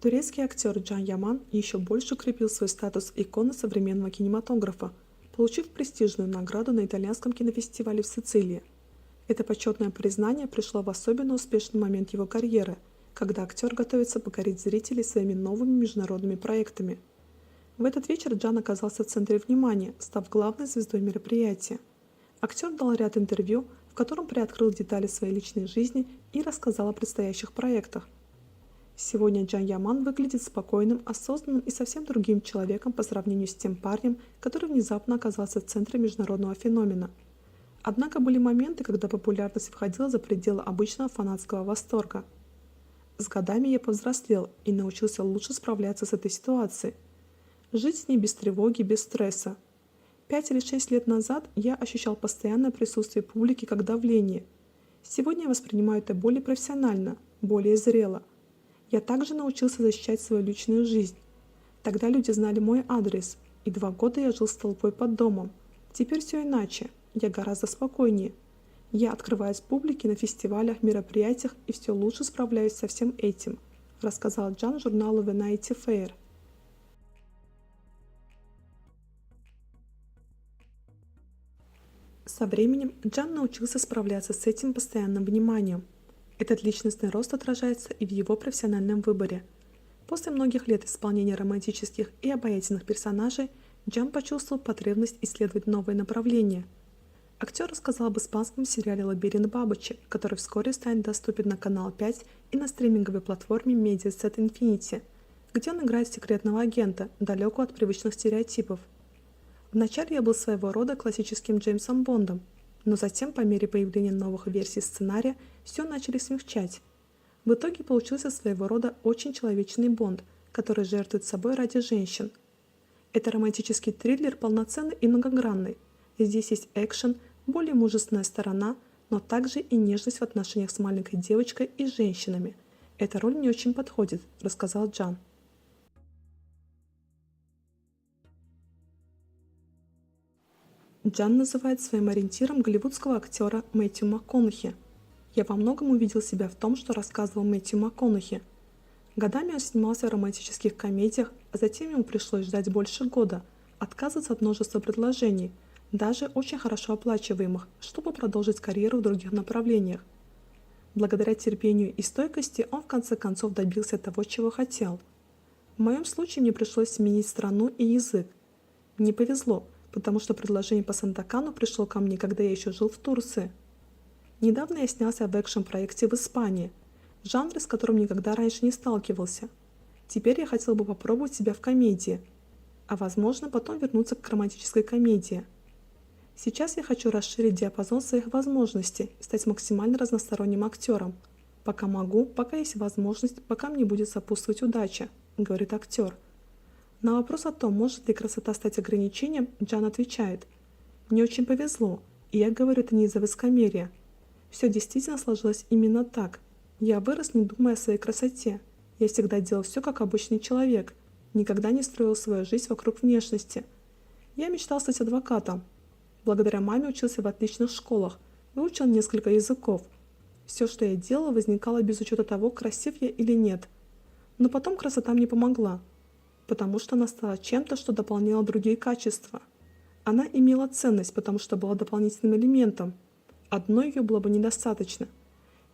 Турецкий актер Can Yaman еще больше укрепил свой статус иконы современного кинематографа, получив престижную награду на итальянском кинофестивале в Сицилии. Это почетное признание пришло в особенно успешный момент его карьеры, когда актер готовится покорить зрителей своими новыми международными проектами. В этот вечер Джан оказался в центре внимания, став главной звездой мероприятия. Актер дал ряд интервью, в котором приоткрыл детали своей личной жизни и рассказал о предстоящих проектах. Сегодня Can Yaman выглядит спокойным, осознанным и совсем другим человеком по сравнению с тем парнем, который внезапно оказался в центре международного феномена. Однако были моменты, когда популярность выходила за пределы обычного фанатского восторга. С годами я повзрослел и научился лучше справляться с этой ситуацией. Жить с ней без тревоги, без стресса. 5 или 6 лет назад я ощущал постоянное присутствие публики как давление. Сегодня я воспринимаю это более профессионально, более зрело. Я также научился защищать свою личную жизнь. Тогда люди знали мой адрес, и 2 года я жил с толпой под домом. Теперь все иначе, я гораздо спокойнее. Я открываюсь публике на фестивалях, мероприятиях и все лучше справляюсь со всем этим, рассказал Джан журналу Vanity Fair. Со временем Джан научился справляться с этим постоянным вниманием. Этот личностный рост отражается и в его профессиональном выборе. После многих лет исполнения романтических и обаятельных персонажей Джан почувствовал потребность исследовать новые направления. Актер рассказал об испанском сериале «Лабиринт бабочек», который вскоре станет доступен на Канал 5 и на стриминговой платформе Mediaset Infinity, где он играет секретного агента, далекого от привычных стереотипов. Вначале я был своего рода классическим Джеймсом Бондом, но затем, по мере появления новых версий сценария, все начали смягчать. В итоге получился своего рода очень человечный Бонд, который жертвует собой ради женщин. Это романтический триллер полноценный и многогранный. Здесь есть экшен, более мужественная сторона, но также и нежность в отношениях с маленькой девочкой и женщинами. Эта роль мне очень подходит, рассказал Джан. Джан называет своим ориентиром голливудского актера Мэтью МакКонахи. «Я во многом увидел себя в том, что рассказывал Мэтью МакКонахи. Годами он снимался в романтических комедиях, а затем ему пришлось ждать больше года, отказываться от множества предложений, даже очень хорошо оплачиваемых, чтобы продолжить карьеру в других направлениях. Благодаря терпению и стойкости он в конце концов добился того, чего хотел. В моем случае мне пришлось сменить страну и язык. Мне повезло, потому что предложение по Сандакану пришло ко мне, когда я еще жил в Турции. Недавно я снялся в экшн-проекте в Испании, в жанре, с которым никогда раньше не сталкивался. Теперь я хотел бы попробовать себя в комедии, а возможно потом вернуться к романтической комедии. Сейчас я хочу расширить диапазон своих возможностей и стать максимально разносторонним актером. Пока могу, пока есть возможность, пока мне будет сопутствовать удача», — говорит актер. На вопрос о том, может ли красота стать ограничением, Джан отвечает: «Мне очень повезло, и я говорю это не из-за высокомерия. Все действительно сложилось именно так. Я вырос, не думая о своей красоте. Я всегда делал все как обычный человек, никогда не строил свою жизнь вокруг внешности. Я мечтал стать адвокатом. Благодаря маме учился в отличных школах, выучил несколько языков. Все, что я делал, возникало без учета того, красив я или нет. Но потом красота мне помогла, потому что она стала чем-то, что дополняло другие качества. Она имела ценность, потому что была дополнительным элементом. Одной ее было бы недостаточно.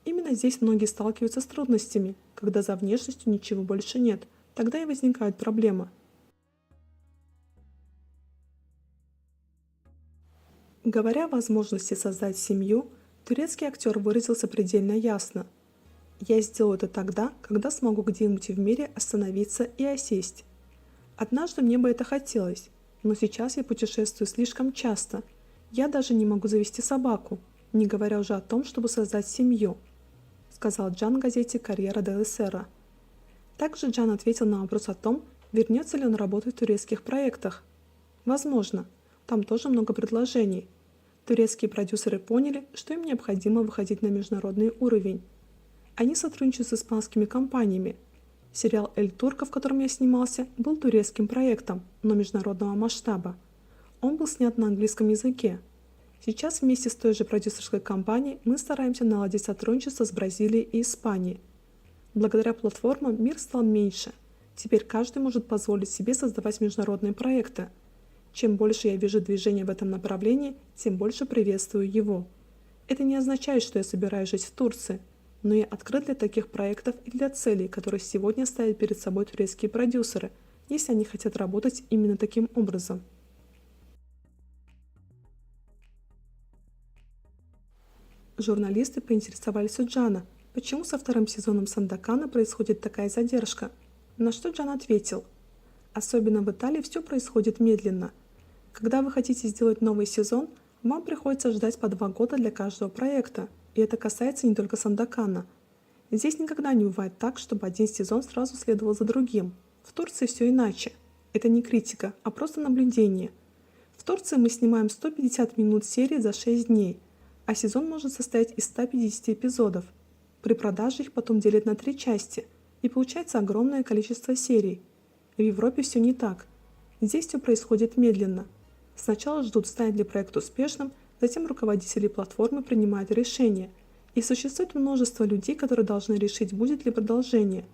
Именно здесь многие сталкиваются с трудностями, когда за внешностью ничего больше нет. Тогда и возникают проблемы». Говоря о возможности создать семью, турецкий актер выразился предельно ясно. «Я сделаю это тогда, когда смогу где-нибудь в мире остановиться и осесть. Однажды мне бы это хотелось, но сейчас я путешествую слишком часто. Я даже не могу завести собаку, не говоря уже о том, чтобы создать семью», — сказал Джан газете «Карьера делла Сера». Также Джан ответил на вопрос о том, вернется ли он работать в турецких проектах. «Возможно, там тоже много предложений. Турецкие продюсеры поняли, что им необходимо выходить на международный уровень. Они сотрудничают с испанскими компаниями. Сериал «Эль Турко», в котором я снимался, был турецким проектом, но международного масштаба. Он был снят на английском языке. Сейчас вместе с той же продюсерской компанией мы стараемся наладить сотрудничество с Бразилией и Испанией. Благодаря платформам мир стал меньше. Теперь каждый может позволить себе создавать международные проекты. Чем больше я вижу движения в этом направлении, тем больше приветствую его. Это не означает, что я собираюсь жить в Турции, но я открыт для таких проектов и для целей, которые сегодня ставят перед собой турецкие продюсеры, если они хотят работать именно таким образом. Журналисты поинтересовались у Джана, почему со вторым сезоном Сандакана происходит такая задержка. На что Джан ответил: особенно в Италии все происходит медленно. Когда вы хотите сделать новый сезон, вам приходится ждать по 2 года для каждого проекта, и это касается не только Сандакана. Здесь никогда не бывает так, чтобы один сезон сразу следовал за другим. В Турции все иначе. Это не критика, а просто наблюдение. В Турции мы снимаем 150 минут серии за 6 дней, а сезон может состоять из 150 эпизодов. При продаже их потом делят на 3 части, и получается огромное количество серий. В Европе все не так. Здесь все происходит медленно. Сначала ждут, станет ли проект успешным, затем руководители платформы принимают решение. И существует множество людей, которые должны решить, будет ли продолжение.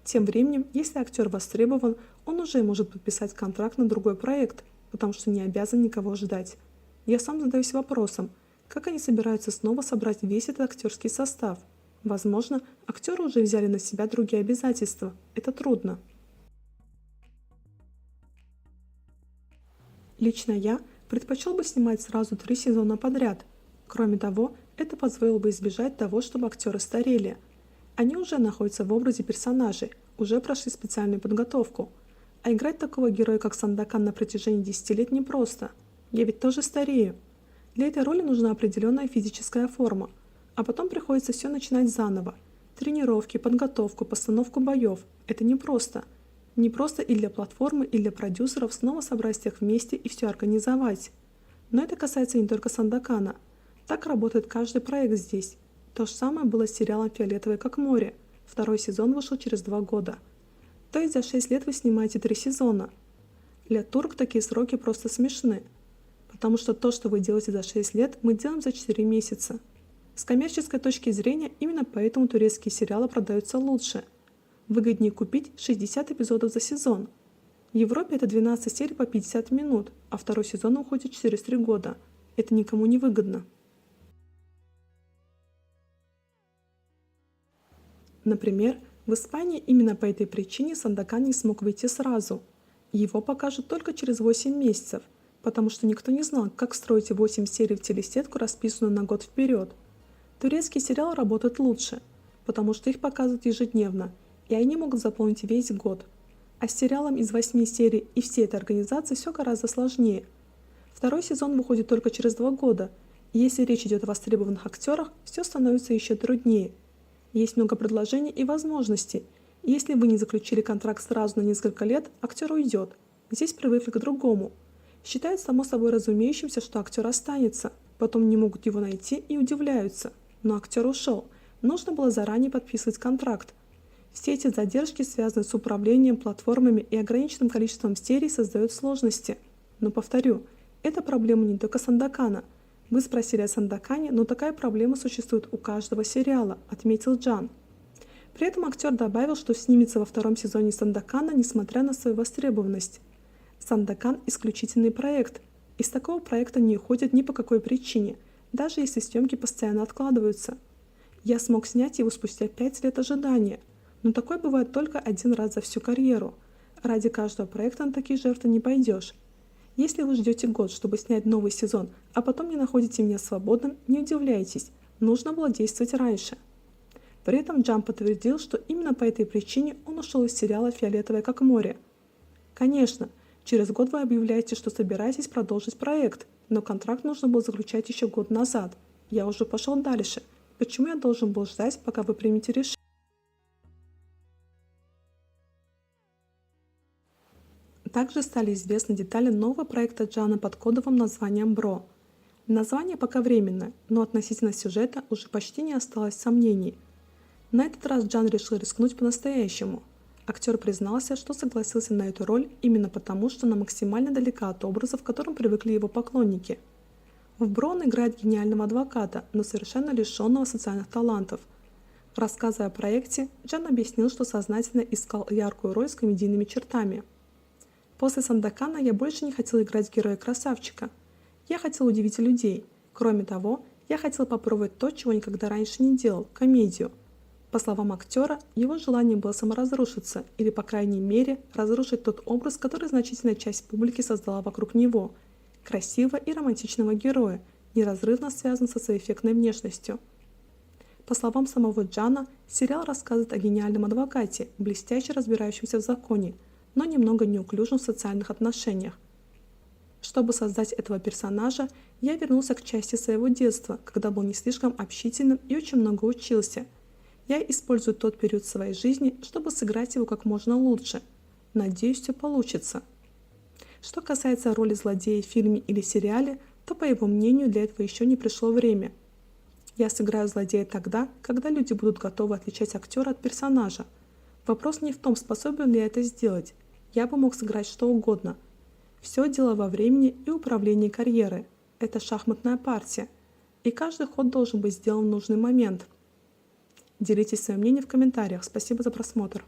Тем временем, если актер востребован, он уже может подписать контракт на другой проект, потому что не обязан никого ждать. Я сам задаюсь вопросом, как они собираются снова собрать весь этот актерский состав. Возможно, актеры уже взяли на себя другие обязательства. Это трудно. Лично я предпочел бы снимать сразу 3 сезона подряд. Кроме того, это позволило бы избежать того, чтобы актеры старели. Они уже находятся в образе персонажей, уже прошли специальную подготовку. А играть такого героя, как Сандакан, на протяжении 10 лет непросто. Я ведь тоже старею. Для этой роли нужна определенная физическая форма. А потом приходится все начинать заново. Тренировки, подготовку, постановку боев. Это непросто. Не просто и для платформы, и для продюсеров снова собрать всех вместе и все организовать. Но это касается не только Сандакана. Так работает каждый проект здесь. То же самое было с сериалом «Фиолетовый как море». 2-й сезон вышел через 2 года. То есть за 6 лет вы снимаете 3 сезона. Для турок такие сроки просто смешны. Потому что то, что вы делаете за 6 лет, мы делаем за 4 месяца. С коммерческой точки зрения, именно поэтому турецкие сериалы продаются лучше. Выгоднее купить 60 эпизодов за сезон. В Европе это 12 серий по 50 минут, а 2-й сезон уходит через 3 года. Это никому не выгодно. Например, в Испании именно по этой причине Сандакан не смог выйти сразу. Его покажут только через 8 месяцев, потому что никто не знал, как строить 8 серий в телесетку, расписанную на год вперед. Турецкие сериалы работают лучше, потому что их показывают ежедневно, и они могут заполнить весь год. А с сериалом из 8 серий и всей этой организации все гораздо сложнее. 2-й сезон выходит только через 2 года, и если речь идет о востребованных актерах, все становится еще труднее. Есть много предложений и возможностей, и если вы не заключили контракт сразу на несколько лет, актер уйдет. Здесь привыкли к другому. Считают само собой разумеющимся, что актер останется, потом не могут его найти и удивляются. Но актер ушел, нужно было заранее подписывать контракт. Все эти задержки, связанные с управлением, платформами и ограниченным количеством серий, создают сложности. Но повторю, это проблема не только Сандакана. Вы спросили о Сандакане, но такая проблема существует у каждого сериала, отметил Джан. При этом актер добавил, что снимется во 2-м сезоне Сандакана, несмотря на свою востребованность. Сандакан – исключительный проект. Из такого проекта не уходят ни по какой причине, даже если съемки постоянно откладываются. Я смог снять его спустя 5 лет ожидания. Но такое бывает только 1 раз за всю карьеру. Ради каждого проекта на такие жертвы не пойдешь. Если вы ждете год, чтобы снять новый сезон, а потом не находите меня свободным, не удивляйтесь, нужно было действовать раньше. При этом Джан подтвердил, что именно по этой причине он ушел из сериала «Фиолетовое как море». Конечно, через год вы объявляете, что собираетесь продолжить проект, но контракт нужно было заключать еще год назад. Я уже пошел дальше. Почему я должен был ждать, пока вы примете решение? Также стали известны детали нового проекта Джана под кодовым названием «Бро». Название пока временное, но относительно сюжета уже почти не осталось сомнений. На этот раз Джан решил рискнуть по-настоящему. Актер признался, что согласился на эту роль именно потому, что она максимально далека от образа, в котором привыкли его поклонники. В «Бро» он играет гениального адвоката, но совершенно лишенного социальных талантов. Рассказывая о проекте, Джан объяснил, что сознательно искал яркую роль с комедийными чертами. После Сандакана я больше не хотел играть героя-красавчика. Я хотел удивить людей. Кроме того, я хотел попробовать то, чего никогда раньше не делал – комедию. По словам актера, его желание было саморазрушиться, или, по крайней мере, разрушить тот образ, который значительная часть публики создала вокруг него – красивого и романтичного героя, неразрывно связан со своей эффектной внешностью. По словам самого Джана, сериал рассказывает о гениальном адвокате, блестяще разбирающемся в законе, но немного неуклюжем в социальных отношениях. Чтобы создать этого персонажа, я вернулся к части своего детства, когда был не слишком общительным и очень много учился. Я использую тот период своей жизни, чтобы сыграть его как можно лучше. Надеюсь, все получится. Что касается роли злодея в фильме или сериале, то, по его мнению, для этого еще не пришло время. Я сыграю злодея тогда, когда люди будут готовы отличать актера от персонажа. Вопрос не в том, способен ли я это сделать. Я бы мог сыграть что угодно. Все дело во времени и управлении карьерой. Это шахматная партия. И каждый ход должен быть сделан в нужный момент. Делитесь своим мнением в комментариях. Спасибо за просмотр.